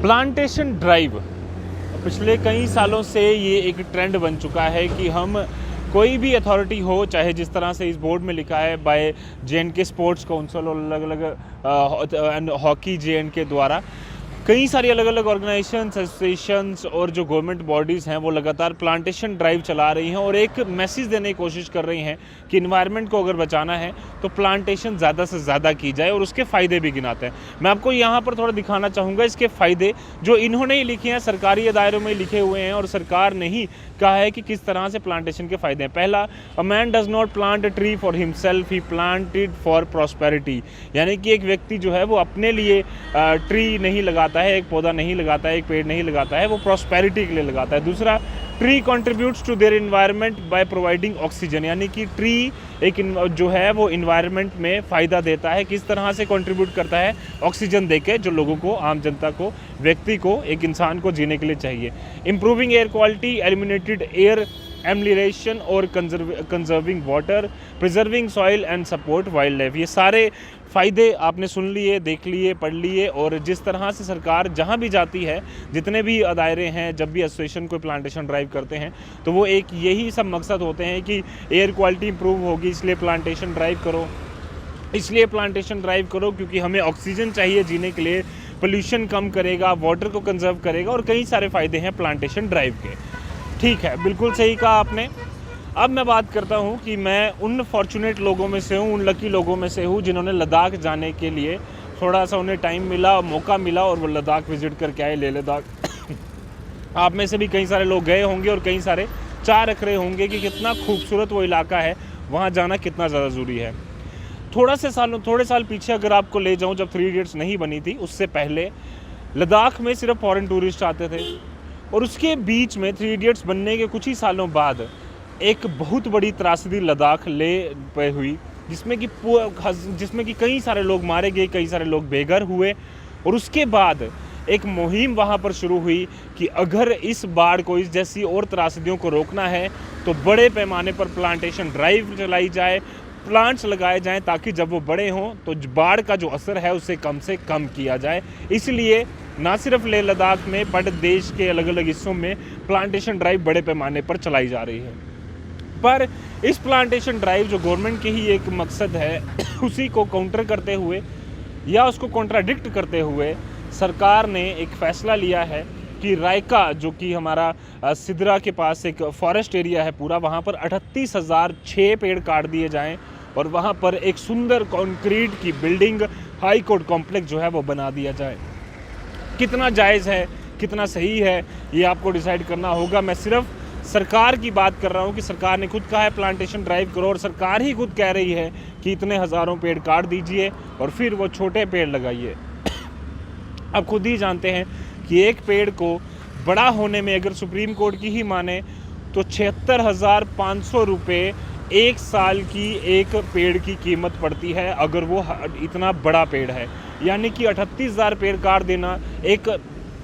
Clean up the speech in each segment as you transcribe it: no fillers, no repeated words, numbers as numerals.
Plantation drive पिछले कई सालों से ये एक ट्रेंड बन चुका है कि हम कोई भी अथॉरिटी हो, चाहे जिस तरह से इस बोर्ड में लिखा है बाय जे.एंड.के स्पोर्ट्स काउंसिल और अलग अलग हॉकी जे.एंड.के द्वारा, कई सारी अलग अलग ऑर्गेनाइजेशंस, एसोसिएशंस और जो गवर्नमेंट बॉडीज़ हैं वो लगातार प्लांटेशन ड्राइव चला रही हैं और एक मैसेज देने की कोशिश कर रही हैं कि इन्वायरमेंट को अगर बचाना है तो प्लांटेशन ज़्यादा से ज़्यादा की जाए और उसके फ़ायदे भी गिनाते हैं। मैं आपको यहाँ पर थोड़ा दिखाना चाहूँगा इसके फ़ायदे जो इन्होंने ही लिखे हैं, सरकारी दायरों में लिखे हुए हैं और सरकार ने ही कहा है कि किस तरह से प्लांटेशन के फ़ायदे हैं। पहला, a man does not plant a tree for himself, he planted for prosperity. यानी कि एक व्यक्ति जो है वो अपने लिए ट्री नहीं लगाता है, एक पौधा नहीं लगाता है, एक पेड़ नहीं लगाता है, वो प्रॉस्पेरिटी के लिए लगाता है। दूसरा, tree contributes to their environment by providing oxygen. यानी कि ट्री एक जो है वो इन्वायरमेंट में फ़ायदा देता है, किस तरह से कंट्रीब्यूट करता है, ऑक्सीजन देके जो लोगों को, आम जनता को, व्यक्ति को, एक इंसान को जीने के लिए चाहिए। Improving air quality, eliminated air amelioration और conserving water, preserving soil and support wild life. ये सारे फ़ायदे आपने सुन लिए, देख लिए, पढ़ लिए। और जिस तरह से सरकार जहाँ भी जाती है, जितने भी दायरे हैं, जब भी एसोसिएशन कोई प्लांटेशन ड्राइव करते हैं तो वो एक यही सब मकसद होते हैं कि एयर क्वालिटी इंप्रूव होगी, इसलिए प्लांटेशन ड्राइव करो, इसलिए प्लांटेशन ड्राइव करो क्योंकि हमें ऑक्सीजन चाहिए जीने के लिए, पोल्यूशन कम करेगा, वाटर को कंजर्व करेगा और कई सारे फ़ायदे हैं प्लांटेशन ड्राइव के। ठीक है, बिल्कुल सही कहा आपने। अब मैं बात करता हूँ कि मैं उन फॉर्चुनेट लोगों में से हूँ, उन लकी लोगों में से हूँ जिन्होंने लद्दाख जाने के लिए थोड़ा सा उन्हें टाइम मिला, मौका मिला और वो लद्दाख विज़िट करके आए, लेह लद्दाख। आप में से भी कई सारे लोग गए होंगे और कई सारे चाह रख रहे होंगे कि कितना खूबसूरत वो इलाका है, वहाँ जाना कितना ज़्यादा ज़रूरी है। थोड़े साल पीछे अगर आपको ले जाऊँ, जब 3 इडियट्स नहीं बनी थी, उससे पहले लद्दाख में सिर्फ फॉरेन टूरिस्ट आते थे और उसके बीच में 3 इडियट्स बनने के कुछ ही सालों बाद एक बहुत बड़ी त्रासदी लद्दाख पे हुई, जिसमें कि कई सारे लोग मारे गए, कई सारे लोग बेघर हुए। और उसके बाद एक मुहिम वहाँ पर शुरू हुई कि अगर इस बाढ़ को, इस जैसी और त्रासदियों को रोकना है तो बड़े पैमाने पर प्लांटेशन ड्राइव चलाई जाए, प्लांट्स लगाए जाएं ताकि जब वो बड़े हों तो बाढ़ का जो असर है उसे कम से कम किया जाए। इसलिए ना सिर्फ लेह लद्दाख में बट देश के अलग अलग हिस्सों में प्लांटेशन ड्राइव बड़े पैमाने पर चलाई जा रही है। पर इस प्लांटेशन ड्राइव जो गवर्नमेंट के ही एक मकसद है, उसी को काउंटर करते हुए या उसको कॉन्ट्राडिक्ट करते हुए सरकार ने एक फ़ैसला लिया है कि रायका, जो कि हमारा सिद्रा के पास एक फॉरेस्ट एरिया है पूरा, वहाँ पर 38,006 पेड़ काट दिए जाएं और वहाँ पर एक सुंदर कंक्रीट की बिल्डिंग, हाई कोर्ट कॉम्प्लेक्स जो है वो बना दिया जाए। कितना जायज़ है, कितना सही है, ये आपको डिसाइड करना होगा। मैं सिर्फ सरकार की बात कर रहा हूँ कि सरकार ने खुद कहा है प्लांटेशन ड्राइव करो और सरकार ही खुद कह रही है कि इतने हज़ारों पेड़ काट दीजिए और फिर वो छोटे पेड़ लगाइए। आप खुद ही जानते हैं कि एक पेड़ को बड़ा होने में अगर सुप्रीम कोर्ट की ही माने तो 76,500 रुपये 1 साल की एक पेड़ की कीमत पड़ती है अगर वो इतना बड़ा पेड़ है। यानी कि 38,000 पेड़ काट देना एक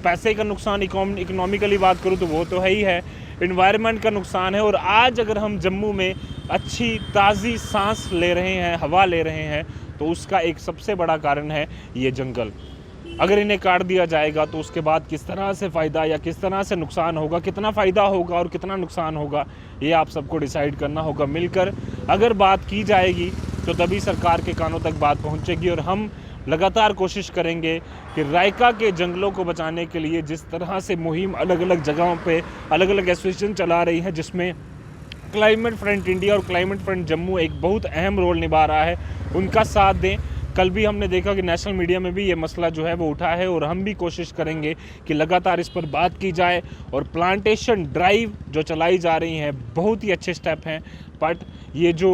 पैसे का नुकसान, इकोनॉमिकली बात करूँ तो वो तो है ही है, इन्वायरमेंट का नुकसान है। और आज अगर हम जम्मू में अच्छी ताज़ी सांस ले रहे हैं, हवा ले रहे हैं, तो उसका एक सबसे बड़ा कारण है ये जंगल। अगर इन्हें काट दिया जाएगा तो उसके बाद किस तरह से फ़ायदा या किस तरह से नुकसान होगा, कितना फ़ायदा होगा और कितना नुकसान होगा, ये आप सबको डिसाइड करना होगा मिलकर। अगर बात की जाएगी तो तभी सरकार के कानों तक बात पहुंचेगी और हम लगातार कोशिश करेंगे कि रायका के जंगलों को बचाने के लिए जिस तरह से मुहिम अलग अलग जगहों पे अलग अलग एसोसिएशन चला रही है, जिसमें क्लाइमेट फ्रंट इंडिया और क्लाइमेट फ्रंट जम्मू एक बहुत अहम रोल निभा रहा है, उनका साथ दें। कल भी हमने देखा कि नेशनल मीडिया में भी ये मसला जो है वो उठा है और हम भी कोशिश करेंगे कि लगातार इस पर बात की जाए। और प्लांटेशन ड्राइव जो चलाई जा रही हैं बहुत ही अच्छे स्टेप हैं, बट ये जो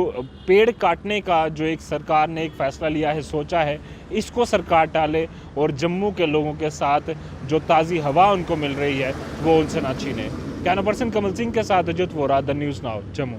पेड़ काटने का जो एक सरकार ने एक फ़ैसला लिया है, सोचा है, इसको सरकार टाले और जम्मू के लोगों के साथ जो ताज़ी हवा उनको मिल रही है वो उनसे ना छीने। कैमरा पर्सन कमल सिंह के साथ Ajit Vora, the news now, Jammu.